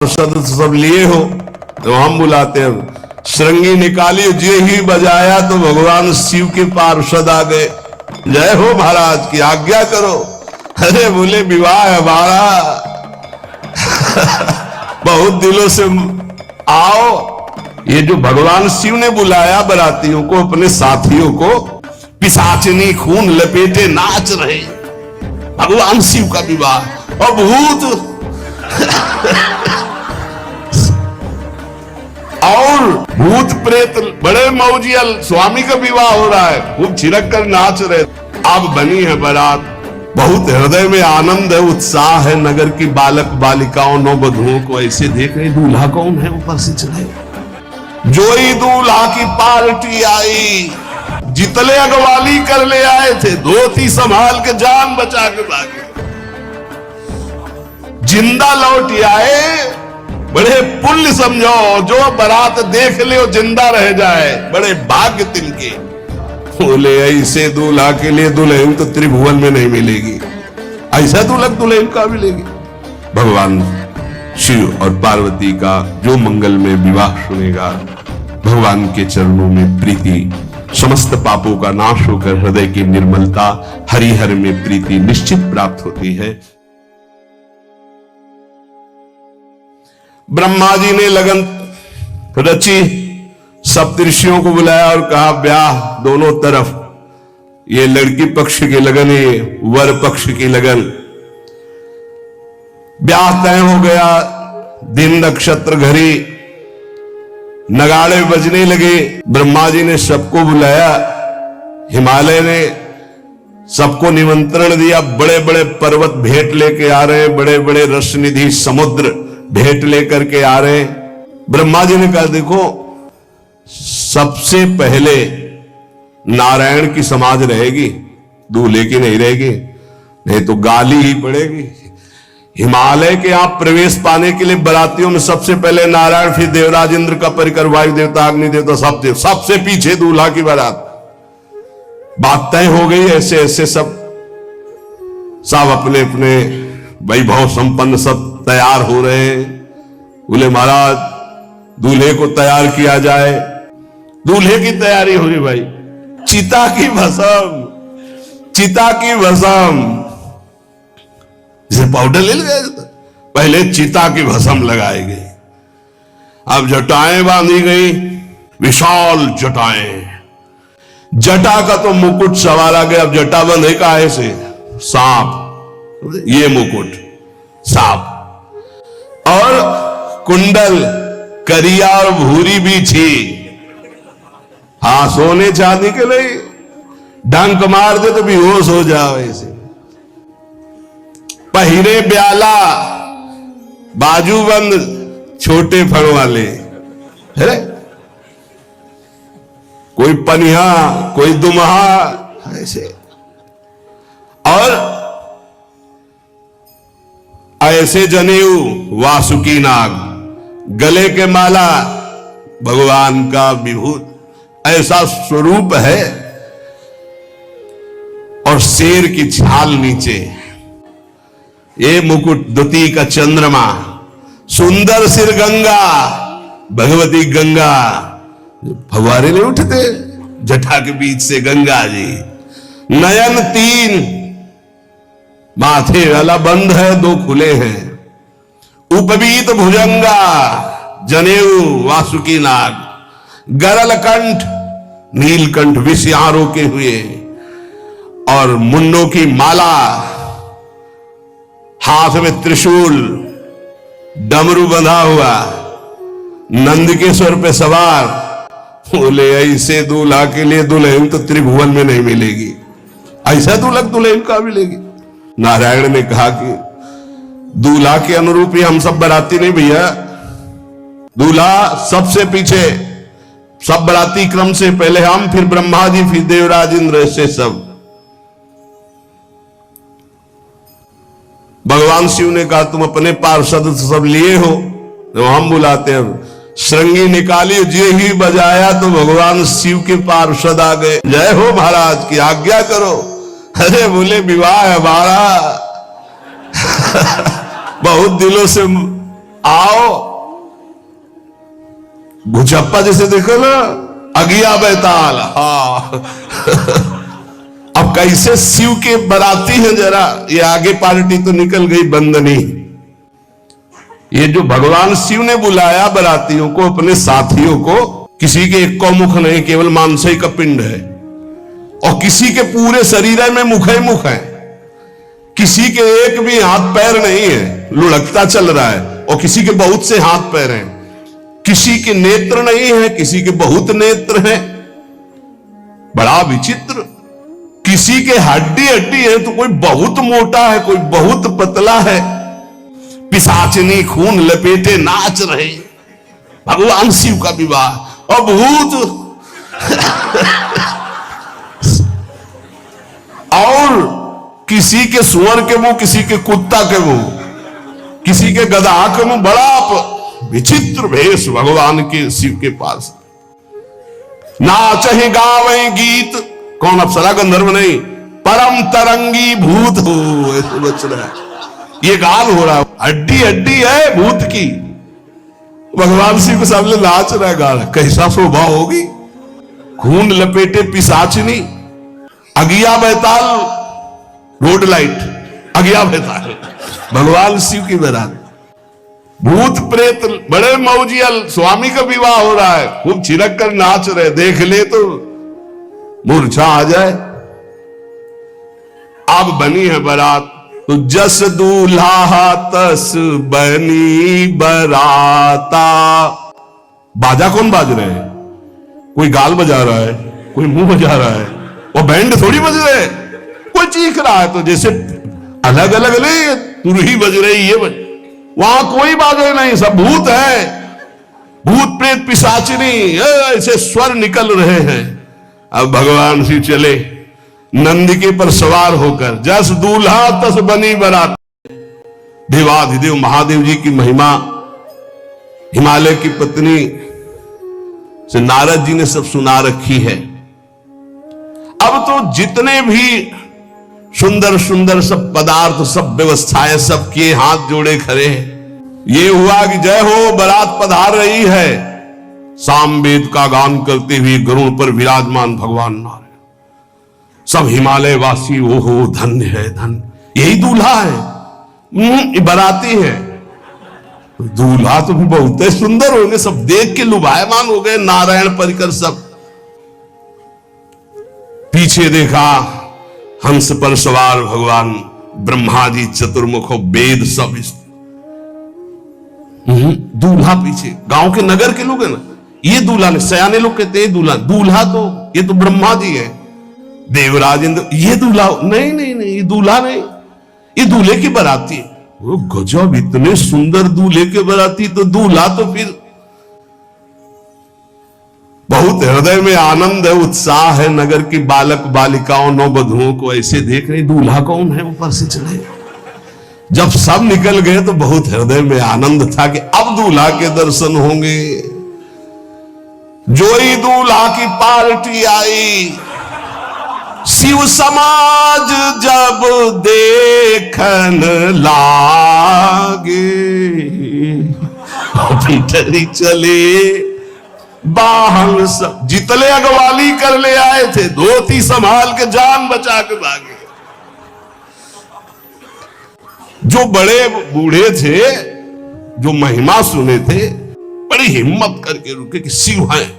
पार्षद सब लिए हो तो हम बुलाते हैं। श्रृंगी निकाली जे ही बजाया तो भगवान शिव के पार्षद आ गए। जय हो महाराज की आज्ञा करो। अरे बोले विवाह हमारा बहुत दिनों से आओ। ये जो भगवान शिव ने बुलाया बरातियों को, अपने साथियों को, पिशाचनी खून लपेटे नाच रहे भगवान शिव का विवाह। और भूत और भूत प्रेत बड़े मौजियल स्वामी का विवाह हो रहा है, खूब छिड़क कर नाच रहे। अब बनी है बारात, बहुत हृदय में आनंद है, उत्साह है। नगर की बालक बालिकाओं नौवधुओं को ऐसे देख रहे, दूल्हा कौन है ऊपर से चले। जोई दूल्हा की पार्टी आई, जितने अगवाली कर ले आए थे धोती संभाल के जान बचा के भागे, जिंदा लौट आए। बड़े पुण्य समझो, जो बारात देख ले जिंदा रह जाए, बड़े भाग्य तिनके। बोले ऐसे दूल्हा के लिए दुल्हन तो त्रिभुवन में नहीं मिलेगी, ऐसा दुल्हन का मिलेगी। भगवान शिव और पार्वती का जो मंगल में विवाह सुनेगा, भगवान के चरणों में प्रीति, समस्त पापों का नाश होकर हृदय की निर्मलता, हरिहर में प्रीति निश्चित प्राप्त होती है। ब्रह्मा जी ने लगन रची, सप्तऋषियों को बुलाया और कहा ब्याह दोनों तरफ, ये लड़की पक्ष की लगन, ये वर पक्ष की लगन। ब्याह तय हो गया। दिन नक्षत्र घड़ी, नगाड़े बजने लगे। ब्रह्मा जी ने सबको बुलाया, हिमालय ने सबको निमंत्रण दिया। बड़े बड़े पर्वत भेंट लेके आ रहे हैं, बड़े बड़े रसनिधि समुद्र भेंट लेकर के आ रहे हैं। ब्रह्मा जी ने कहा देखो, सबसे पहले नारायण की समाज रहेगी, दूल्हे की नहीं रहेगी, नहीं तो गाली ही पड़ेगी। हिमालय के यहां प्रवेश पाने के लिए बरातियों में सबसे पहले नारायण, फिर देवराज इंद्र का परिकर, वायु देवता, अग्नि देवता, सबसे पीछे दूल्हा की बारात। बात तय हो गई। ऐसे ऐसे सब अपने अपने वैभव संपन्न सब तैयार हो रहे हैं। बोले महाराज दूल्हे को तैयार किया जाए। दूल्हे की तैयारी हो रही भाई, चिता की भस्म, चिता की भस्म, जैसे पाउडर ले गए, पहले चिता की भस्म लगाई गई। अब जटाएं बांधी गई, विशाल जटाएं। जटा का तो मुकुट सवारा गया। अब जटा बंधे का ऐसे सांप, ये मुकुट सांप, और कुंडल करिया और भूरी भी थी। हाँ, सोने चांदी के नहीं, डंक मार दे तो बेहोश हो जाओ ऐसे। पहिरे ब्याला, बाजूबंद छोटे फड़ वाले, है कोई पनिहा, कोई दुमहा ऐसे। और ऐसे जनेऊ वासुकी नाग, गले के माला भगवान का विभूत, ऐसा स्वरूप है। और शेर की छाल नीचे, ये मुकुट दुती का चंद्रमा, सुंदर सिर गंगा, भगवती गंगा, फव्वारे नहीं उठते जटा के बीच से गंगा जी। नयन तीन, माथे वाला बंद है, दो खुले हैं। उपवीत भुजंगा, जनेऊ वासुकी नाग, गरल कंठ, नीलकंठ विषयां रोके हुए, और मुंडों की माला, हाथ में त्रिशूल, डमरू बंधा हुआ, नंद के स्वर पे सवार। बोले ऐसे दूल्हा के लिए दुल्हन तो त्रिभुवन में नहीं मिलेगी, ऐसा दुल्हन का मिलेगी। नारायण ने कहा कि दूल्हा के अनुरूप ही हम सब बराती नहीं भैया, दूल्हा सबसे पीछे, सब बराती क्रम से पहले हम, फिर ब्रह्मा जी, फिर देवराज इंद्र, ऐसे सब। भगवान शिव ने कहा तुम अपने पार्षद सब लिए हो तो हम बुलाते हैं। श्रृंगी निकाली जे ही बजाया तो भगवान शिव के पार्षद आ गए। जय हो महाराज की आज्ञा करो। अरे बोले विवाह हमारा बहुत दिनों से आओ। भुचप्पा जैसे देखो ना, अगिया बैताल। हाँ अब कैसे शिव के बराती हैं, जरा ये आगे पार्टी तो निकल गई बंदनी। ये जो भगवान शिव ने बुलाया बरातियों को, अपने साथियों को, किसी के एक को मुख नहीं, केवल मांसई का पिंड है, और किसी के पूरे शरीर में मुख ही मुख है, किसी के एक भी हाथ पैर नहीं है, लुढ़कता चल रहा है, और किसी के बहुत से हाथ पैर हैं, किसी के नेत्र नहीं है, किसी के बहुत नेत्र हैं, बड़ा विचित्र। किसी के हड्डी हड्डी है तो कोई बहुत मोटा है, कोई बहुत पतला है, पिशाचनी खून लपेटे नाच रहे, भगवान शिव का विवाह। और भूत और किसी के सुअर के मुंह, किसी के कुत्ता के मुंह, किसी के गधा के मुंह, बड़ा विचित्र भेष भगवान के शिव के पास। नाचहि गावे गीत, कौन अप्सरा गंधर्व नहीं, परम तरंगी भूत हो, ऐसे बच रहा है। ये गाल हो रहा है, हड्डी हड्डी है भूत की, भगवान शिव के सामने नाच रहा है, गाल। कैसा शोभा होगी, खून लपेटे पिशाचनी, अगिया बैताल, रोड लाइट, अगिया बैताल, भगवान शिव की बारात। भूत प्रेत बड़े मौजियल, स्वामी का विवाह हो रहा है, खूब छिड़क कर नाच रहे, देख ले तो मूर्छा आ जाए। अब बनी है बारात, तो जस दूल्हा तस बनी बराता। बाजा कौन बाज रहे हैं? कोई गाल बजा रहा है, कोई मुंह बजा रहा है, और बैंड थोड़ी बज रहे, कोई चीख रहा है, तो जैसे अलग अलग नहीं, तुरही बज रही, ये बज, वहां कोई बाजे नहीं, सब भूत है, भूत प्रेत पिशाचिनी, ऐसे स्वर निकल रहे हैं। अब भगवान शिव चले नंदिके पर सवार होकर, जस दूल्हा तस बनी बरात। देवाधिदेव महादेव जी की महिमा हिमालय की पत्नी से नारद जी ने सब सुना रखी है। अब तो जितने भी सुंदर सुंदर सब पदार्थ, सब व्यवस्थाएं, सब किए, हाथ जोड़े खड़े हैं। ये हुआ कि जय हो, बारात पधार रही है, सामवेद का गान करते हुए गरुड़ पर विराजमान भगवान नारायण। सब हिमालय वासी ओहो धन्य है, धन्य, यही दूल्हा है, बाराती है। दूल्हा तो भी बहुत सुंदर होंगे, सब देख के लुभायमान हो गए, नारायण परिकर सब। पीछे देखा हंस पर सवार भगवान ब्रह्मा जी, चतुर्मुख, वेद सब। दूल्हा पीछे, गांव के नगर के लोग है ना, ये दूल्हा नहीं, सयाने लोग कहते हैं दूल्हा, दूल्हा तो ये तो ब्रह्मा जी है, देवराज इंद्र, ये दूल्हा नहीं, नहीं नहीं, ये दूल्हा नहीं, ये दूल्हे की बाराती है। वो गजब, इतने सुंदर दूल्हे के बाराती, तो दूल्हा तो फिर बहुत हृदय में आनंद है, उत्साह है, नगर की बालक बालिकाओं, नववधुओं को ऐसे देख रहे, दूल्हा कौन है, ऊपर से चले। जब सब निकल गए तो बहुत हृदय में आनंद था कि अब दूल्हा के दर्शन होंगे। जोई दूल्हा की पार्टी आई, शिव समाज जब देखन लागे, भीतरी चले बाहन सब, जितने अगवाली कर ले आए थे, धोती संभाल के जान बचा के भागे। जो बड़े बूढ़े थे, जो महिमा सुने थे, बड़ी हिम्मत करके रुके कि शिव हैं।